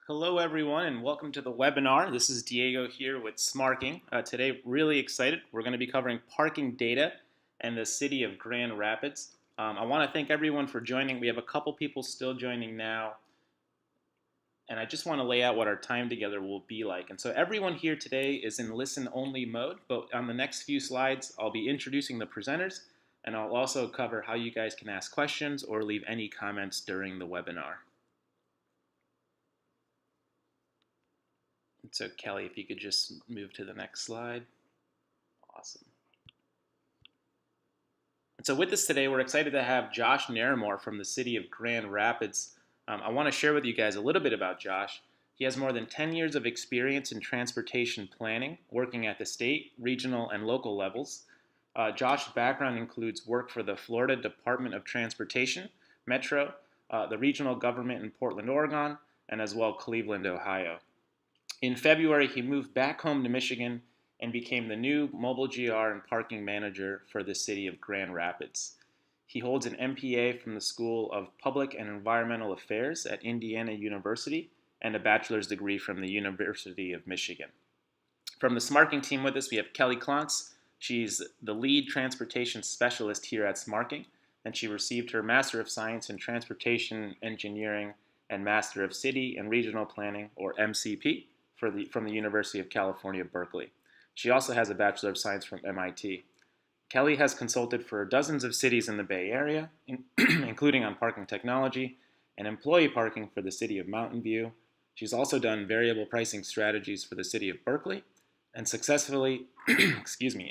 Hello everyone and welcome to the webinar. This is Diego here with Smarking. Today, really excited. We're going to be covering parking data and the city of Grand Rapids. I want to thank everyone for joining. We have a couple people still joining now. And I just want to lay out what our time together will be like. And so everyone here today is in listen-only mode, but on the next few slides, I'll be introducing the presenters, and I'll also cover how you guys can ask questions or leave any comments during the webinar. So Kelly, if you could just move to the next slide. Awesome. And so with us today, we're excited to have Josh Naramore from the city of Grand Rapids. I want to share with you guys a little bit about Josh. He has more than 10 years of experience in transportation planning, working at the state, regional, and local levels. Josh's background includes work for the Florida Department of Transportation, Metro, the regional government in Portland, Oregon, and as well Cleveland, Ohio. In February, he moved back home to Michigan and became the new mobile GR and parking manager for the city of Grand Rapids. He holds an MPA from the School of Public and Environmental Affairs at Indiana University and a bachelor's degree from the University of Michigan. From the Smarking team with us, we have Kelly Klontz. She's the lead transportation specialist here at Smarking, and she received her Master of Science in Transportation Engineering and Master of City and Regional Planning, or MCP, from the University of California, Berkeley. She also has a Bachelor of Science from MIT. Kelly has consulted for dozens of cities in the Bay Area, including on parking technology and employee parking for the city of Mountain View. She's also done variable pricing strategies for the city of Berkeley and successfully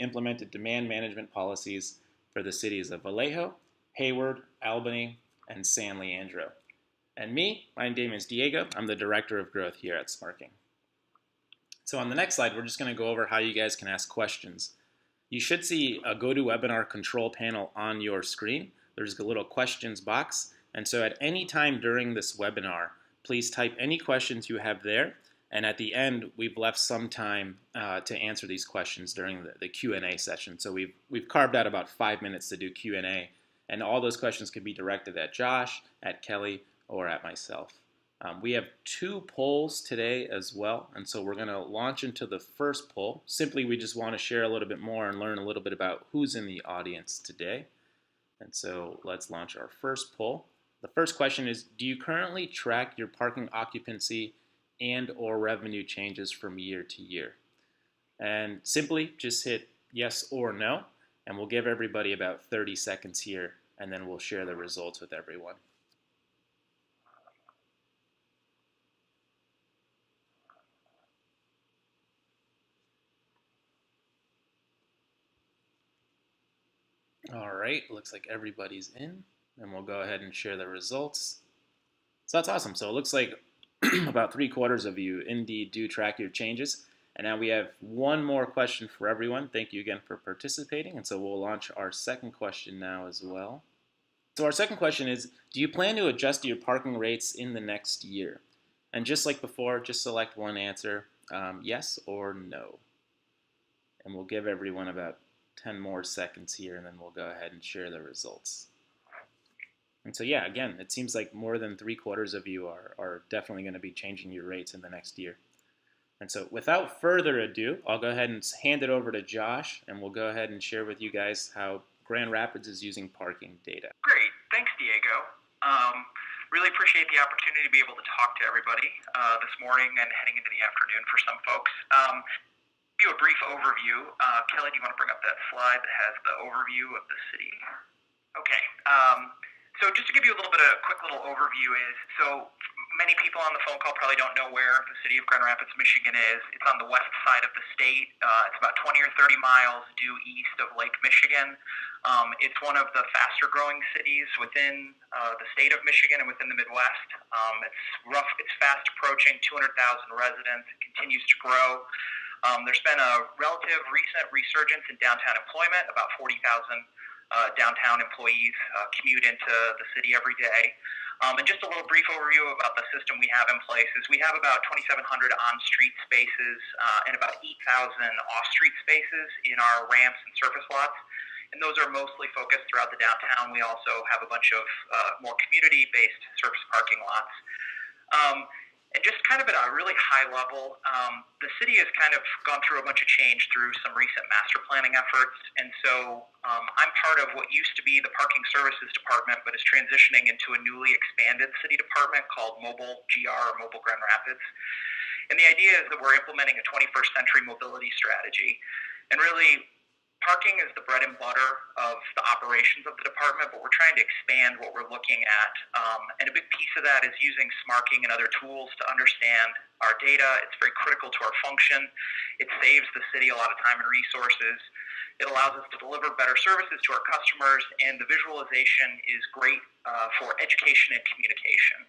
implemented demand management policies for the cities of Vallejo, Hayward, Albany, and San Leandro. And me, my name is Diego. I'm the Director of Growth here at Smarking. So on the next slide, we're just going to go over how you guys can ask questions. You should see a GoToWebinar control panel on your screen. There's a little questions box. And so at any time during this webinar, please type any questions you have there. And at the end, we've left some time to answer these questions during the Q&A session. So we've carved out about 5 minutes to do Q&A. And all those questions can be directed at Josh, at Kelly, or at myself. We have 2 polls today as well, and so we're going to launch into the first poll. Simply, we just want to share a little bit more and learn a little bit about who's in the audience today. And so let's launch our first poll. The first question is, do you currently track your parking occupancy and or revenue changes from year to year? And simply just hit yes or no, and we'll give everybody about 30 seconds here, and then we'll share the results with everyone. All right, looks like everybody's in, and we'll go ahead and share the results. So that's awesome. So it looks like about 3/4 of you indeed do track your changes. And now we have one more question for everyone. Thank you again for participating. And so we'll launch our second question now as well. So our second question is, do you plan to adjust your parking rates in the next year? And just like before, just select one answer, yes or no. And we'll give everyone about 10 more seconds here, and then we'll go ahead and share the results. And so yeah, again, it seems like more than 3/4 of you are definitely going to be changing your rates in the next year. And so without further ado, I'll go ahead and hand it over to Josh, and we'll go ahead and share with you guys how Grand Rapids is using parking data. Great. Thanks, Diego. Really appreciate the opportunity to be able to talk to everybody this morning and heading into the afternoon for some folks. Give you a brief overview. Kelly, do you want to bring up that slide that has the overview of the city? Okay. So just to give you a quick little overview is, so many people on the phone call probably don't know where the city of Grand Rapids, Michigan is. It's on the west side of the state. It's about 20 or 30 miles due east of Lake Michigan. It's one of the faster growing cities within the state of Michigan and within the Midwest. It's fast approaching 200,000 residents. It continues to grow. There's been a relative recent resurgence in downtown employment. About 40,000 downtown employees commute into the city every day. And just a little brief overview about the system we have in place is we have about 2,700 on-street spaces and about 8,000 off-street spaces in our ramps and surface lots. And those are mostly focused throughout the downtown. We also have a bunch of more community-based surface parking lots. And just kind of at a really high level, the city has kind of gone through a bunch of change through some recent master planning efforts. And so I'm part of what used to be the Parking Services Department, but is transitioning into a newly expanded city department called Mobile GR, or Mobile Grand Rapids. And the idea is that we're implementing a 21st century mobility strategy. And really, parking is the bread and butter of the operations of the department, but we're trying to expand what we're looking at. And a big piece of that is using smarking and other tools to understand our data. It's very critical to our function. It saves the city a lot of time and resources. It allows us to deliver better services to our customers, and the visualization is great for education and communication.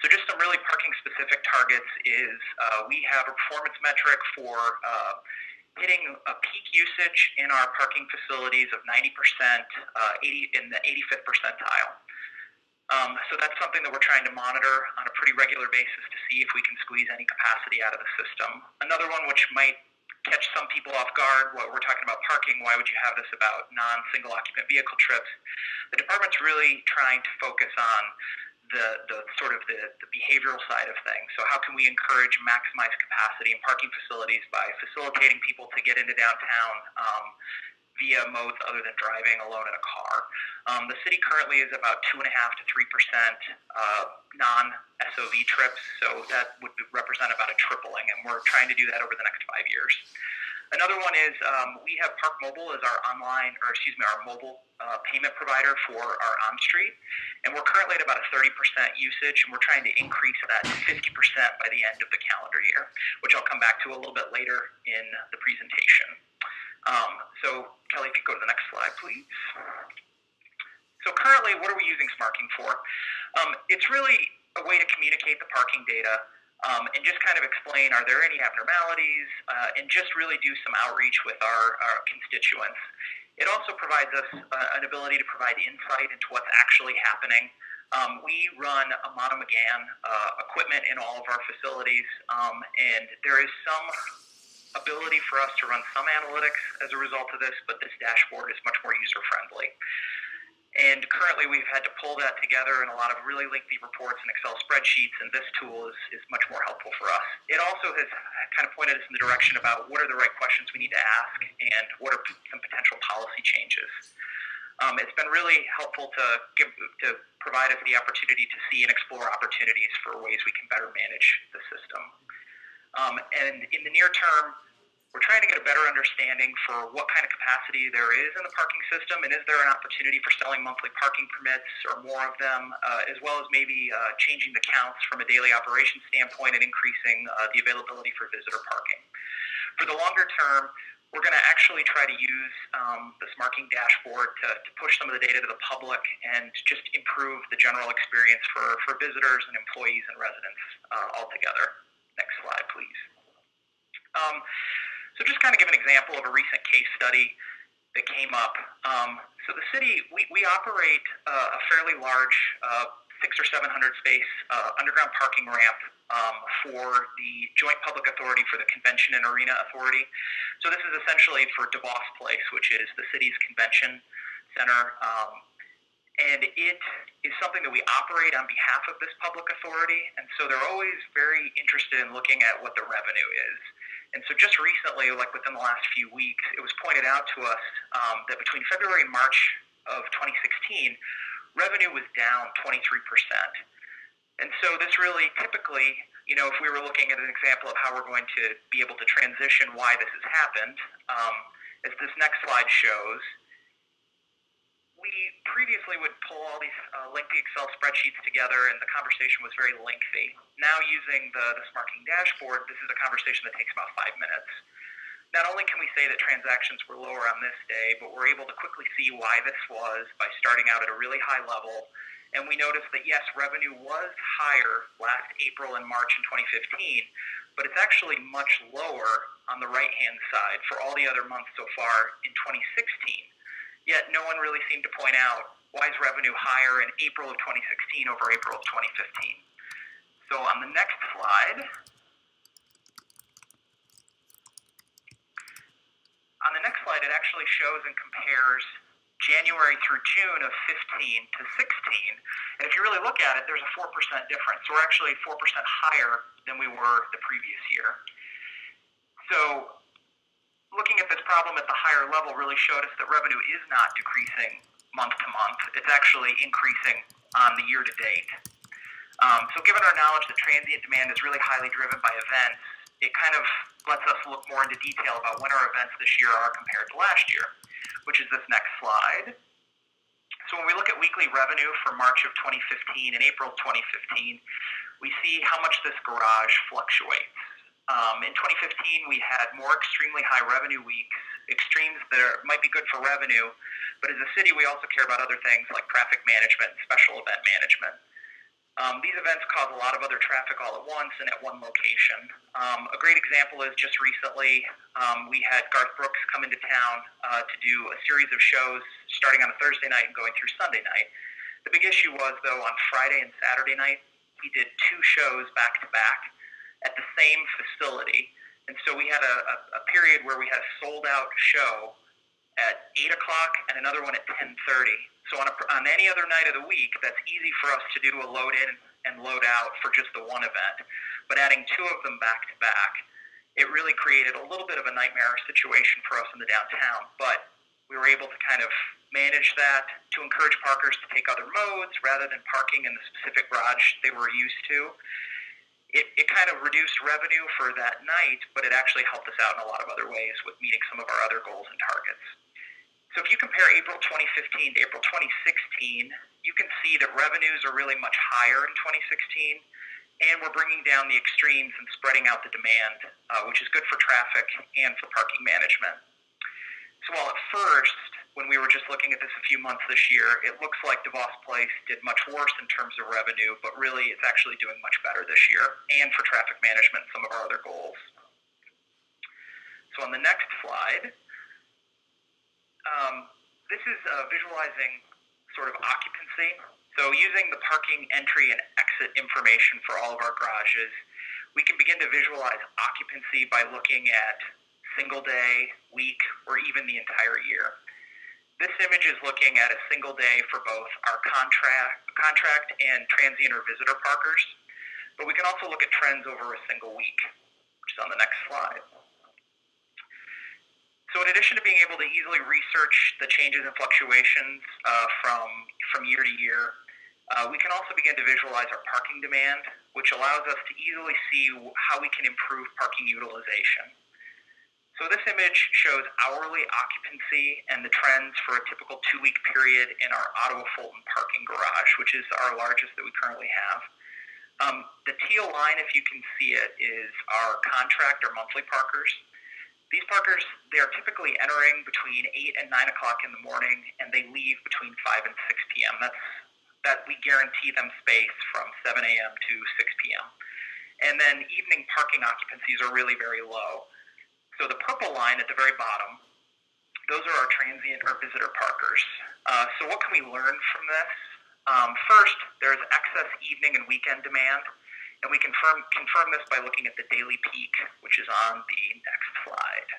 So just some really parking-specific targets is we have a performance metric for hitting a peak usage in our parking facilities of 90%, 80 in the 85th percentile. So that's something that we're trying to monitor on a pretty regular basis to see if we can squeeze any capacity out of the system. Another one which might catch some people off guard, what we're talking about parking, why would you have this about non-single occupant vehicle trips? The department's really trying to focus on the sort of the behavioral side of things. So how can we encourage maximize capacity in parking facilities by facilitating people to get into downtown via modes other than driving alone in a car? The city currently is about 2.5% to 3% non-SOV trips, so that would represent about a tripling, and we're trying to do that over the next 5 years. Another one is we have Park Mobile as our mobile payment provider for our on-street, and we're currently at about a 30% usage, and we're trying to increase that to 50% by the end of the calendar year, which I'll come back to a little bit later in the presentation. So Kelly, if you go to the next slide, please. So currently, what are we using smarking for? It's really a way to communicate the parking data and just kind of explain, are there any abnormalities, and just really do some outreach with our constituents. It also provides us an ability to provide insight into what's actually happening. We run a Monomogan equipment in all of our facilities, and there is some ability for us to run some analytics as a result of this, but this dashboard is much more user-friendly. And currently, we've had to pull that together in a lot of really lengthy reports and Excel spreadsheets, and this tool is much more helpful for us. It also has kind of pointed us in the direction about what are the right questions we need to ask and what are some potential policy changes. It's been really helpful to provide us the opportunity to see and explore opportunities for ways we can better manage the system. And in the near term, we're trying to get a better understanding for what kind of capacity there is in the parking system, and is there an opportunity for selling monthly parking permits or more of them, as well as maybe changing the counts from a daily operations standpoint and increasing the availability for visitor parking. For the longer term, we're going to actually try to use the smarking dashboard to push some of the data to the public and just improve the general experience for visitors and employees and residents altogether. Next slide, please. So just kind of give an example of a recent case study that came up. So the city, we operate a fairly large 600 or 700 space underground parking ramp for the Joint Public Authority for the Convention and Arena Authority. So this is essentially for DeVos Place, which is the city's convention center. And it is something that we operate on behalf of this public authority, and so they're always very interested in looking at what the revenue is. And so just recently, like within the last few weeks, it was pointed out to us that between February and March of 2016, revenue was down 23%. And so this really typically, if we were looking at an example of how we're going to be able to transition why this has happened, as this next slide shows, we previously would pull all these lengthy Excel spreadsheets together, and the conversation was very lengthy. Now, using the smarking dashboard, this is a conversation that takes about 5 minutes. Not only can we say that transactions were lower on this day, but we're able to quickly see why this was by starting out at a really high level. And we noticed that, yes, revenue was higher last April and March in 2015, but it's actually much lower on the right-hand side for all the other months so far in 2016. Yet no one really seemed to point out why is revenue higher in April of 2016 over April of 2015. So on the next slide, it actually shows and compares January through June of 15 to 16. And if you really look at it, there's a 4% difference. So we're actually 4% higher than we were the previous year. So looking at this problem at the higher level really showed us that revenue is not decreasing month to month. It's actually increasing on the year to date. So given our knowledge that transient demand is really highly driven by events, it kind of lets us look more into detail about when our events this year are compared to last year, which is this next slide. So when we look at weekly revenue for March of 2015 and April of 2015, we see how much this garage fluctuates. In 2015, we had more extremely high revenue weeks, extremes that might be good for revenue, but as a city, we also care about other things like traffic management and special event management. These events cause a lot of other traffic all at once and at one location. A great example is just recently we had Garth Brooks come into town to do a series of shows starting on a Thursday night and going through Sunday night. The big issue was, though, on Friday and Saturday night, he did 2 shows back-to-back at the same facility. And so we had a period where we had a sold-out show at 8 o'clock and another one at 10:30. So on any other night of the week, that's easy for us to do a load in and load out for just the one event. But adding 2 of them back to back, it really created a little bit of a nightmare situation for us in the downtown. But we were able to kind of manage that to encourage parkers to take other modes rather than parking in the specific garage they were used to. It kind of reduced revenue for that night, but it actually helped us out in a lot of other ways with meeting some of our other goals and targets. So if you compare April 2015 to April 2016, you can see that revenues are really much higher in 2016, and we're bringing down the extremes and spreading out the demand, which is good for traffic and for parking management. So while at first, when we were just looking at this a few months this year, it looks like DeVos Place did much worse in terms of revenue, but really it's actually doing much better this year, and for traffic management and some of our other goals. So on the next slide, this is visualizing sort of occupancy. So using the parking entry and exit information for all of our garages, we can begin to visualize occupancy by looking at single day, week, or even the entire year. This image is looking at a single day for both our contract and transient or visitor parkers, but we can also look at trends over a single week, which is on the next slide. So in addition to being able to easily research the changes and fluctuations from year to year, we can also begin to visualize our parking demand, which allows us to easily see how we can improve parking utilization. So this image shows hourly occupancy and the trends for a typical 2-week period in our Ottawa Fulton parking garage, which is our largest that we currently have. The teal line, if you can see it, is our contract or monthly parkers. These parkers, they are typically entering between 8 and 9 o'clock in the morning, and they leave between 5 and 6 p.m. That we guarantee them space from 7 a.m. to 6 p.m. And then evening parking occupancies are really very low. So the purple line at the very bottom, those are our transient or visitor parkers. So what can we learn from this? First, there's excess evening and weekend demand. And we confirm this by looking at the daily peak, which is on the next slide.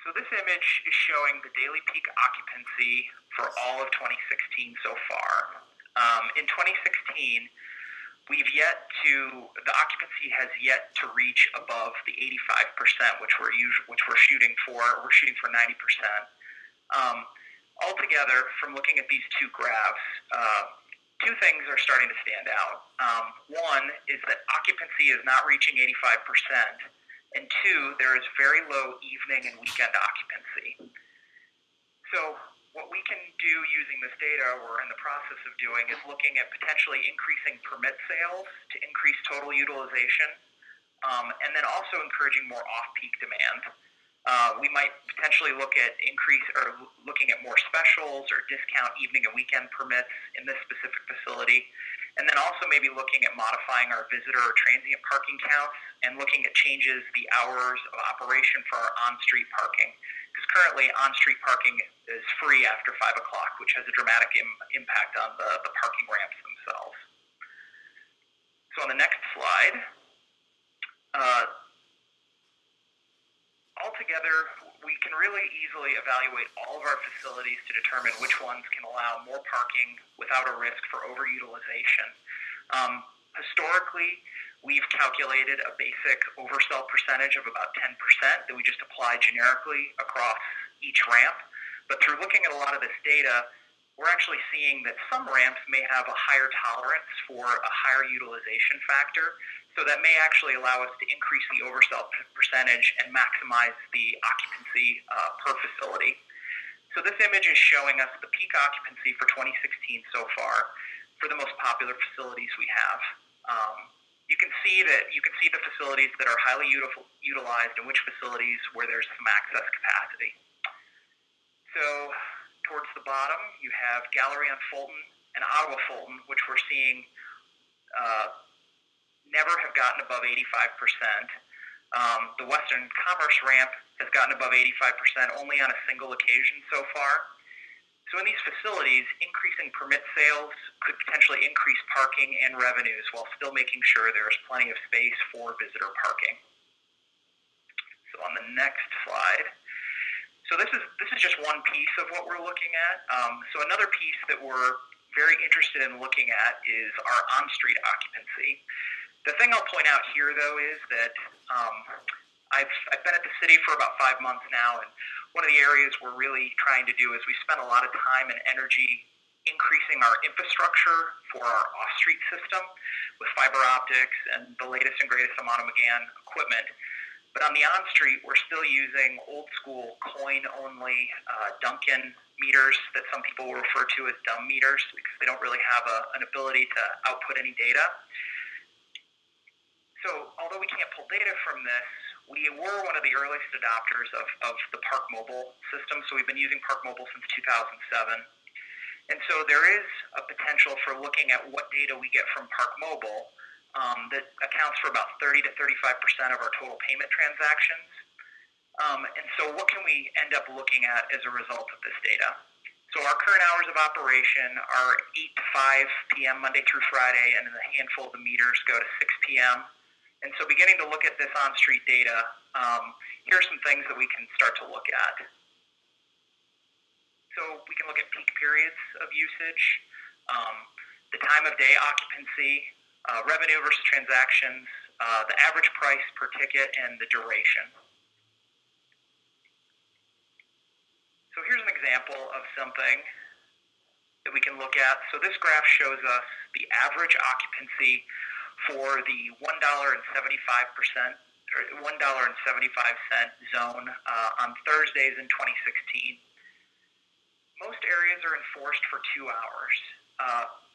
So this image is showing the daily peak occupancy for all of 2016 so far. In 2016, the occupancy has yet to reach above the 85%, which we're shooting for. We're shooting for 90%. Altogether, from looking at these 2 graphs, 2 things are starting to stand out. One is that occupancy is not reaching 85%, and 2, there is very low evening and weekend occupancy. So what we can do using this data, or in the process of doing, is looking at potentially increasing permit sales to increase total utilization, and then also encouraging more off-peak demand. We might potentially look at looking at more specials or discount evening and weekend permits in this specific facility, and then also maybe looking at modifying our visitor or transient parking counts and looking at changes the hours of operation for our on-street parking. Because currently on-street parking is free after 5 o'clock, which has a dramatic impact on the parking ramps themselves. So on the next slide, altogether, we can really easily evaluate all of our facilities to determine which ones can allow more parking without a risk for overutilization. Historically, we've calculated a basic oversell percentage of about 10% that we just apply generically across each ramp. But through looking at a lot of this data, we're actually seeing that some ramps may have a higher tolerance for a higher utilization factor. So that may actually allow us to increase the oversell percentage and maximize the occupancy per facility. So this image is showing us the peak occupancy for 2016 so far for the most popular facilities we have. You can see the facilities that are highly utilized and which facilities where there's some excess capacity. So towards the bottom, you have Gallery on Fulton and Ottawa Fulton, which we're seeing never have gotten above 85%. The Western Commerce ramp has gotten above 85% only on a single occasion so far. So in these facilities, increasing permit sales could potentially increase parking and revenues while still making sure there is plenty of space for visitor parking. So on the next slide, so this is just one piece of what we're looking at. So another piece that we're very interested in looking at is our on-street occupancy. The thing I'll point out here, though, is that I've been at the city for about 5 months now, and one of the areas we're really trying to do is we spend a lot of time and energy increasing our infrastructure for our off-street system with fiber optics and the latest and greatest amount of McGann equipment. But on the on-street, we're still using old-school coin-only Duncan meters that some people will refer to as dumb meters because they don't really have an ability to output any data. So although we can't pull data from this, we were one of the earliest adopters of the Park Mobile system. So we've been using Park Mobile since 2007. And so there is a potential for looking at what data we get from Park Mobile that accounts for about 30 to 35% of our total payment transactions. And so what can we end up looking at as a result of this data? So our current hours of operation are 8 to 5 p.m. Monday through Friday, and then a handful of the meters go to 6 p.m. And so beginning to look at this on-street data, here are some things that we can start to look at. So we can look at peak periods of usage, the time of day occupancy, revenue versus transactions, the average price per ticket, and the duration. So here's an example of something that we can look at. So this graph shows us the average occupancy for the $1.75 zone on Thursdays in 2016. Most areas are enforced for 2 hours.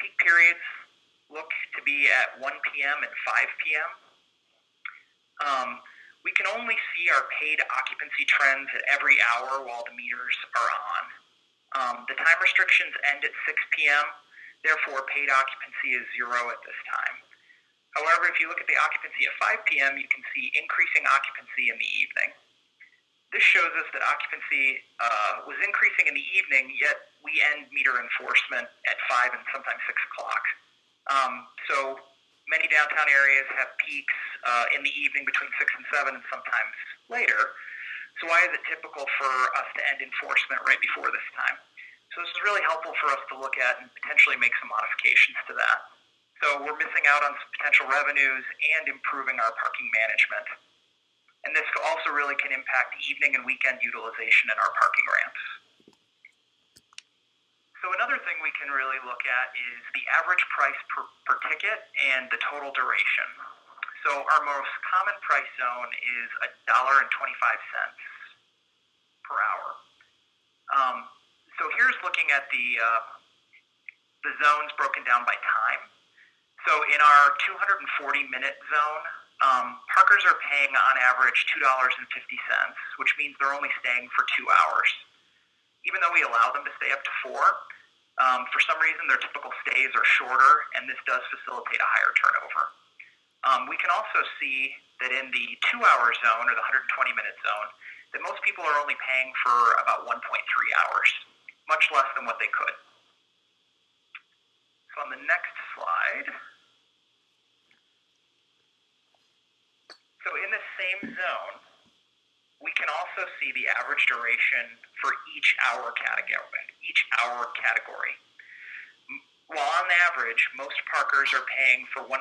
Peak periods look to be at 1 p.m. and 5 p.m. We can only see our paid occupancy trends at every hour while the meters are on. The time restrictions end at 6 p.m., therefore paid occupancy is 0 at this time. However, if you look at the occupancy at 5 p.m., you can see increasing occupancy in the evening. This shows us that occupancy was increasing in the evening, yet we end meter enforcement at 5 and sometimes 6 o'clock. So many downtown areas have peaks in the evening between 6 and 7 and sometimes later. So why is it typical for us to end enforcement right before this time? So this is really helpful for us to look at and potentially make some modifications to that. So we're missing out on some potential revenues and improving our parking management. And this also really can impact evening and weekend utilization in our parking ramps. So another thing we can really look at is the average price per ticket and the total duration. So our most common price zone is $1.25 per hour. So here's looking at the zones broken down by time. So in our 240-minute zone, parkers are paying on average $2.50, which means they're only staying for 2 hours. Even though we allow them to stay up to 4, for some reason their typical stays are shorter, and this does facilitate a higher turnover. We can also see that in the 2-hour zone, or the 120-minute zone, that most people are only paying for about 1.3 hours, much less than what they could. So on the next slide, so in this same zone, We can also see the average duration for each hour category. While on average, most parkers are paying for 1.3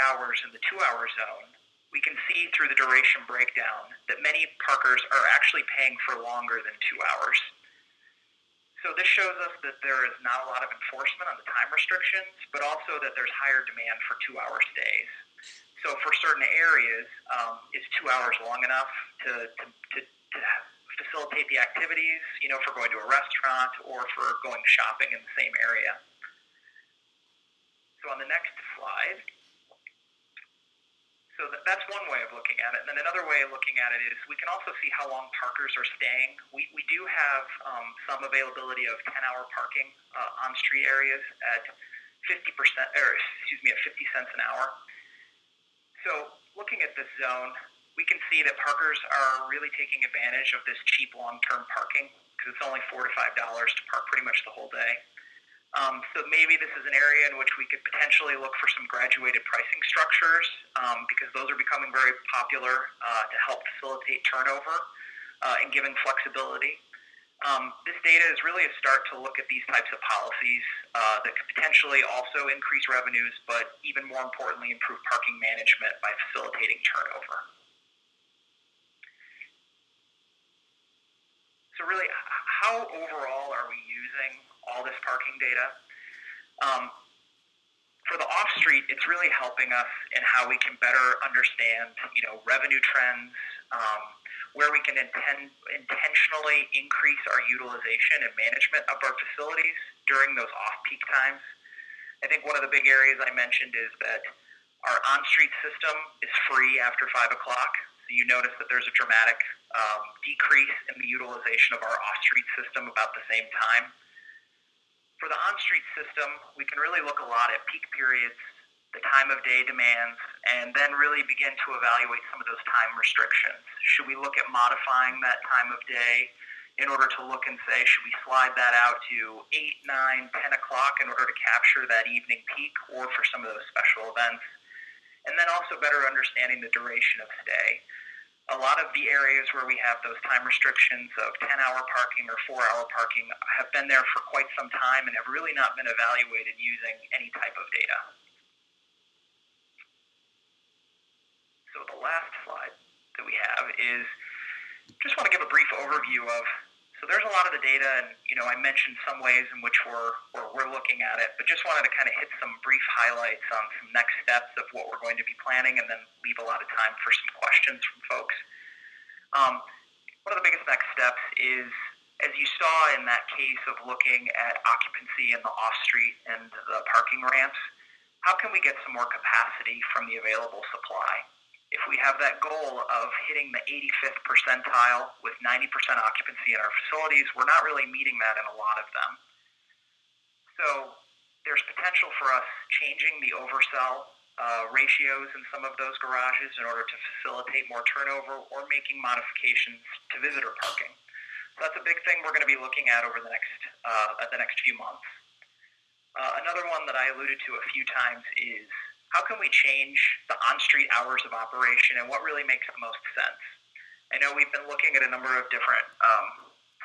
hours in the 2-hour zone, we can see through the duration breakdown that many parkers are actually paying for longer than 2 hours. So this shows us that there is not a lot of enforcement on the time restrictions, but also that there's higher demand for 2-hour stays. So for certain areas, is 2 hours long enough to facilitate the activities, for going to a restaurant or for going shopping in the same area. So on the next slide, so that's one way of looking at it. And then another way of looking at it is we can also see how long parkers are staying. We do have some availability of 10-hour parking on street areas at 50%, at 50 cents an hour. So looking at this zone, we can see that parkers are really taking advantage of this cheap long-term parking because it's only $4 to $5 to park pretty much the whole day. So maybe this is an area in which we could potentially look for some graduated pricing structures because those are becoming very popular to help facilitate turnover and giving flexibility. This data is really a start to look at these types of policies that could potentially also increase revenues, but even more importantly, improve parking management by facilitating turnover. So really, how overall are we using all this parking data? For the off-street, it's really helping us in how we can better understand, revenue trends, where we can intentionally increase our utilization and management of our facilities during those off-peak times. I think one of the big areas I mentioned is that our on-street system is free after 5 o'clock. So you notice that there's a dramatic decrease in the utilization of our off-street system about the same time. For the on-street system, we can really look a lot at peak periods, the time of day demands, and then really begin to evaluate some of those time restrictions. Should we look at modifying that time of day in order to look and say, should we slide that out to 8, 9, 10 o'clock in order to capture that evening peak or for some of those special events? And then also better understanding the duration of stay. A lot of the areas where we have those time restrictions of 10-hour parking or 4-hour parking have been there for quite some time and have really not been evaluated using any type of data. So the last slide that we have is just want to give a brief overview of, so there's a lot of the data and, I mentioned some ways in which we're looking at it, but just wanted to kind of hit some brief highlights on some next steps of what we're going to be planning and then leave a lot of time for some questions from folks. One of the biggest next steps is, as you saw in that case of looking at occupancy in the off-street and the parking ramps, how can we get some more capacity from the available supply? If we have that goal of hitting the 85th percentile with 90% occupancy in our facilities, we're not really meeting that in a lot of them. So there's potential for us changing the oversell ratios in some of those garages in order to facilitate more turnover or making modifications to visitor parking. So that's a big thing we're going to be looking at over the next few months. Another one that I alluded to a few times is how can we change the on-street hours of operation and what really makes the most sense? I know we've been looking at a number of different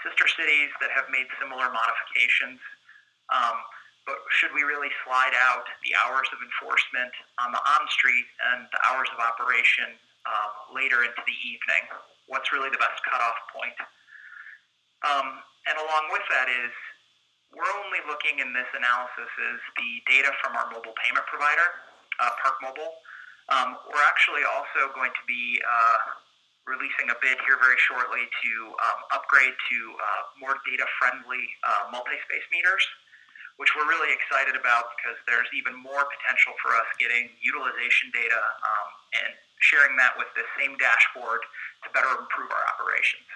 sister cities that have made similar modifications, but should we really slide out the hours of enforcement on the on-street and the hours of operation later into the evening? What's really the best cutoff point? And along with that is, we're only looking in this analysis is the data from our mobile payment provider, Park Mobile. We're actually also going to be releasing a bid here very shortly to upgrade to more data-friendly multi-space meters, which we're really excited about because there's even more potential for us getting utilization data and sharing that with the same dashboard to better improve our operations.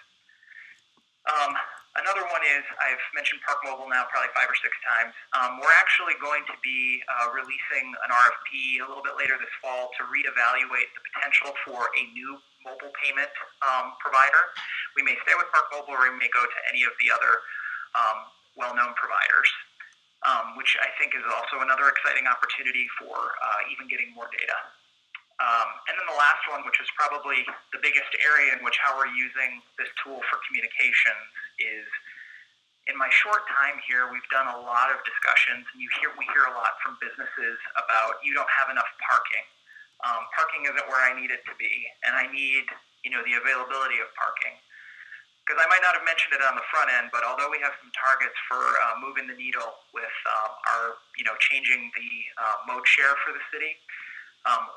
Another one is, I've mentioned Park Mobile now probably 5 or 6 times. We're actually going to be releasing an RFP a little bit later this fall to reevaluate the potential for a new mobile payment provider. We may stay with Park Mobile or we may go to any of the other well-known providers, which I think is also another exciting opportunity for even getting more data. And then the last one, which is probably the biggest area in which how we're using this tool for communications, is in my short time here, we've done a lot of discussions, and we hear a lot from businesses about you don't have enough parking. Parking isn't where I need it to be, and I need the availability of parking. Because I might not have mentioned it on the front end, but although we have some targets for moving the needle with our changing the mode share for the city,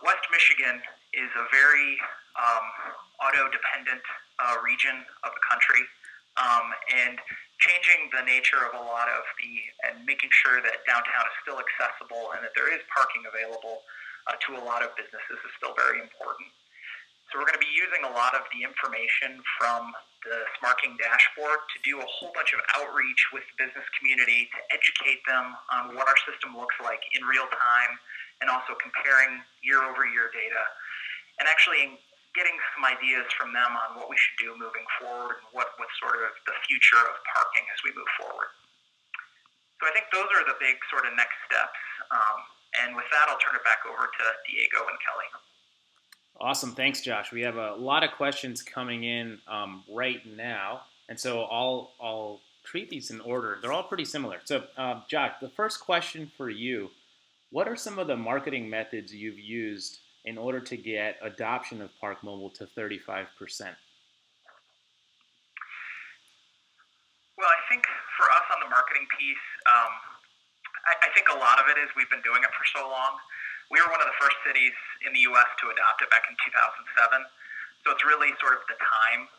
West Michigan is a very auto-dependent region of the country, and changing the nature of a lot of and making sure that downtown is still accessible and that there is parking available to a lot of businesses is still very important. So we're going to be using a lot of the information from the Smarking dashboard to do a whole bunch of outreach with the business community to educate them on what our system looks like in real time, and also comparing year-over-year data, and actually getting some ideas from them on what we should do moving forward and what's sort of the future of parking as we move forward. So I think those are the big sort of next steps. And with that, I'll turn it back over to Diego and Kelly. Awesome. Thanks, Josh. We have a lot of questions coming in right now. And so I'll treat these in order. They're all pretty similar. So, Josh, the first question for you, what are some of the marketing methods you've used in order to get adoption of Park Mobile to 35%? Well, I think for us on the marketing piece, I think a lot of it is we've been doing it for so long. We were one of the first cities in the U.S. to adopt it back in 2007. So it's really sort of the time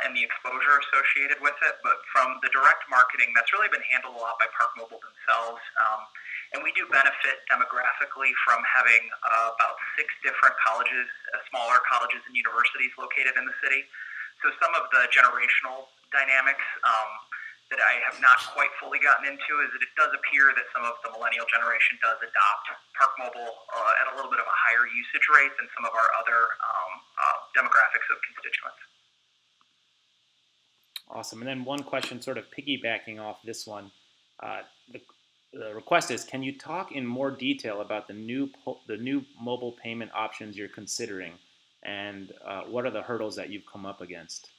and the exposure associated with it. But from the direct marketing, that's really been handled a lot by Park Mobile themselves. And we do benefit demographically from having about 6 different colleges, smaller colleges and universities located in the city. So some of the generational dynamics that I have not quite fully gotten into is that it does appear that some of the millennial generation does adopt Park Mobile at a little bit of a higher usage rate than some of our other demographics of constituents. Awesome. And then one question sort of piggybacking off this one. The request is, can you talk in more detail about the new mobile payment options you're considering, and what are the hurdles that you've come up against?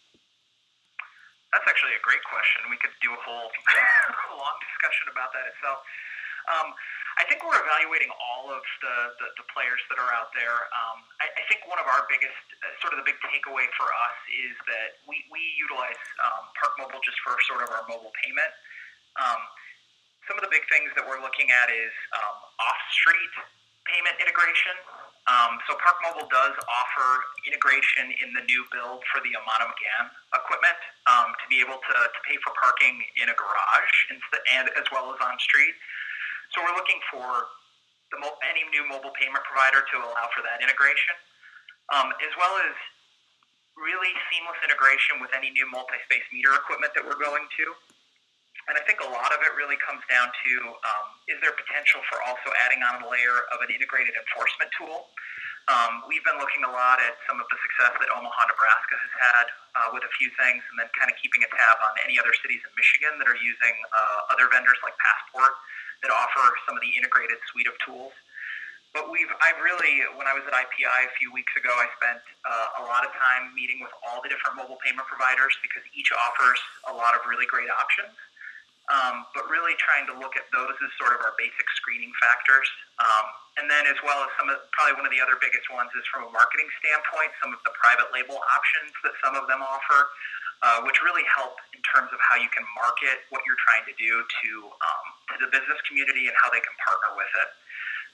That's actually a great question. We could do a whole long discussion about that itself. I think we're evaluating all of the players that are out there. I think one of our biggest, sort of the big takeaway for us is that we utilize Park Mobile just for sort of our mobile payment. Some of the big things that we're looking at is off-street payment integration. So Park Mobile does offer integration in the new build for the Amana McGann equipment to be able to pay for parking in a garage and as well as on street. So we're looking for any new mobile payment provider to allow for that integration, as well as really seamless integration with any new multi-space meter equipment that we're going to. And I think a lot of it really comes down to, is there potential for also adding on a layer of an integrated enforcement tool? We've been looking a lot at some of the success that Omaha, Nebraska has had with a few things, and then kind of keeping a tab on any other cities in Michigan that are using other vendors like Passport that offer some of the integrated suite of tools. But I've really, when I was at IPI a few weeks ago, I spent a lot of time meeting with all the different mobile payment providers because each offers a lot of really great options. But really trying to look at those as sort of our basic screening factors. And then as well as probably one of the other biggest ones is from a marketing standpoint, some of the private label options that some of them offer, which really help in terms of how you can market what you're trying to do to the business community and how they can partner with it.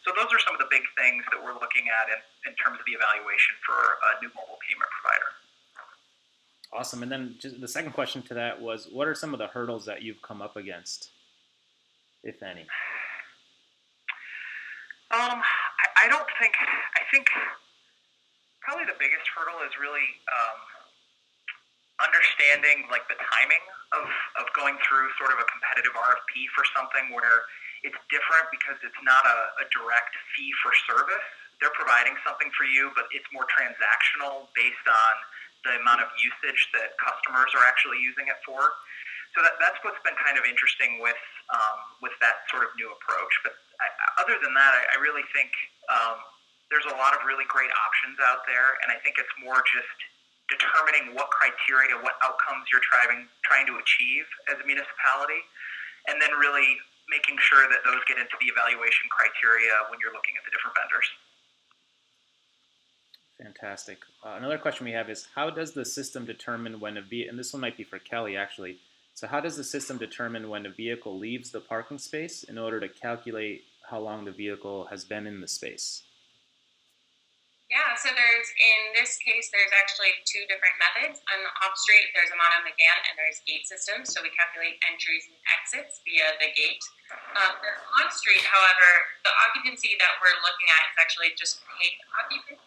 So those are some of the big things that we're looking at in terms of the evaluation for a new mobile payment provider. Awesome. And then just the second question to that was, what are some of the hurdles that you've come up against, if any? I think probably the biggest hurdle is really understanding like the timing of going through sort of a competitive RFP for something where it's different because it's not a direct fee for service. They're providing something for you, but it's more transactional based on the amount of usage that customers are actually using it for. So that's what's been kind of interesting with that sort of new approach. But other than that, I really think there's a lot of really great options out there, and I think it's more just determining what criteria, what outcomes you're trying to achieve as a municipality, and then really making sure that those get into the evaluation criteria when you're looking at the different vendors. Fantastic. Another question we have is, how does the system determine when and this one might be for Kelly actually, so how does the system determine when a vehicle leaves the parking space in order to calculate how long the vehicle has been in the space? Yeah, so in this case, there's actually two different methods. On the off street, there's a mono McGann and there's gate systems. So we calculate entries and exits via the gate. The on street, however, the occupancy that we're looking at is actually just paid occupancy.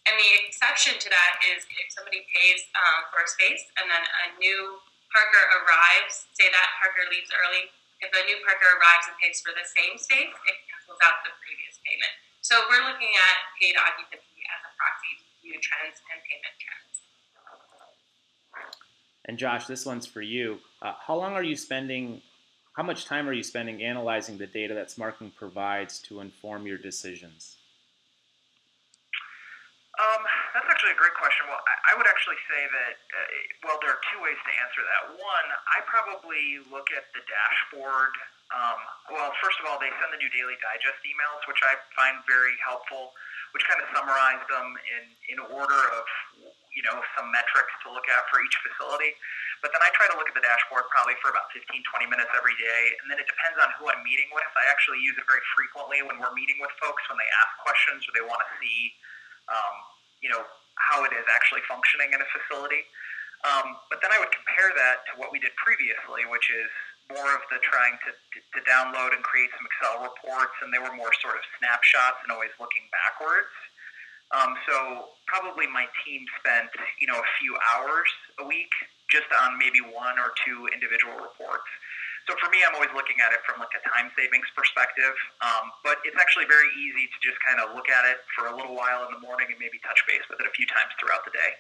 And the exception to that is if somebody pays for a space and then a new parker arrives, say that parker leaves early, if a new parker arrives and pays for the same space, it cancels out the previous payment. So we're looking at paid occupancy as a proxy to view trends and payment trends. And Josh, this one's for you. How much time are you spending analyzing the data that Smartking provides to inform your decisions? That's actually a great question. Well, I would actually say that, there are two ways to answer that. One, I probably look at the dashboard. First of all, they send the new daily digest emails, which I find very helpful, which kind of summarize them in order of, some metrics to look at for each facility. But then I try to look at the dashboard probably for about 15, 20 minutes every day. And then it depends on who I'm meeting with. I actually use it very frequently when we're meeting with folks, when they ask questions or they want to see how it is actually functioning in a facility. But then I would compare that to what we did previously, which is more of the trying to download and create some Excel reports, and they were more sort of snapshots and always looking backwards. So probably my team spent, a few hours a week just on maybe one or two individual reports. So for me, I'm always looking at it from like a time savings perspective, but it's actually very easy to just kind of look at it for a little while in the morning and maybe touch base with it a few times throughout the day.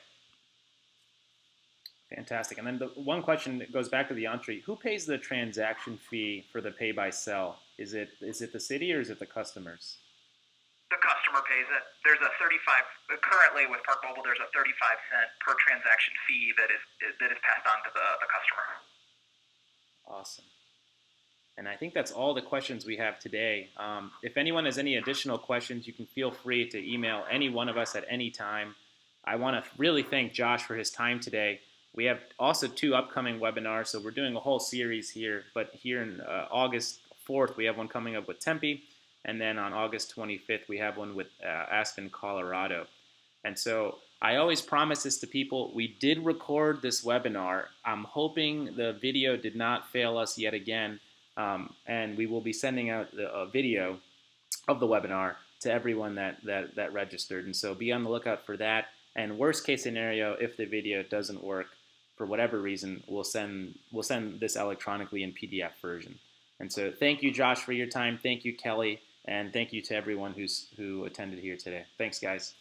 Fantastic. And then the one question that goes back to the entry: who pays the transaction fee for the pay by sell? Is it the city or is it the customers? The customer pays it. There's a currently with Park Mobile, there's a 35-cent per transaction fee that is passed on to the customer. Awesome. And I think that's all the questions we have today. If anyone has any additional questions, you can feel free to email any one of us at any time. I want to really thank Josh for his time today. We have also 2 upcoming webinars, so we're doing a whole series here. But here in August 4th, we have one coming up with Tempe, and then on August 25th, we have one with Aspen, Colorado. And so I always promise this to people. We did record this webinar. I'm hoping the video did not fail us yet again, and we will be sending out a video of the webinar to everyone that registered. And so be on the lookout for that. And worst case scenario, if the video doesn't work for whatever reason, we'll send this electronically in PDF version. And so thank you, Josh, for your time. Thank you, Kelly, and thank you to everyone who attended here today. Thanks, guys.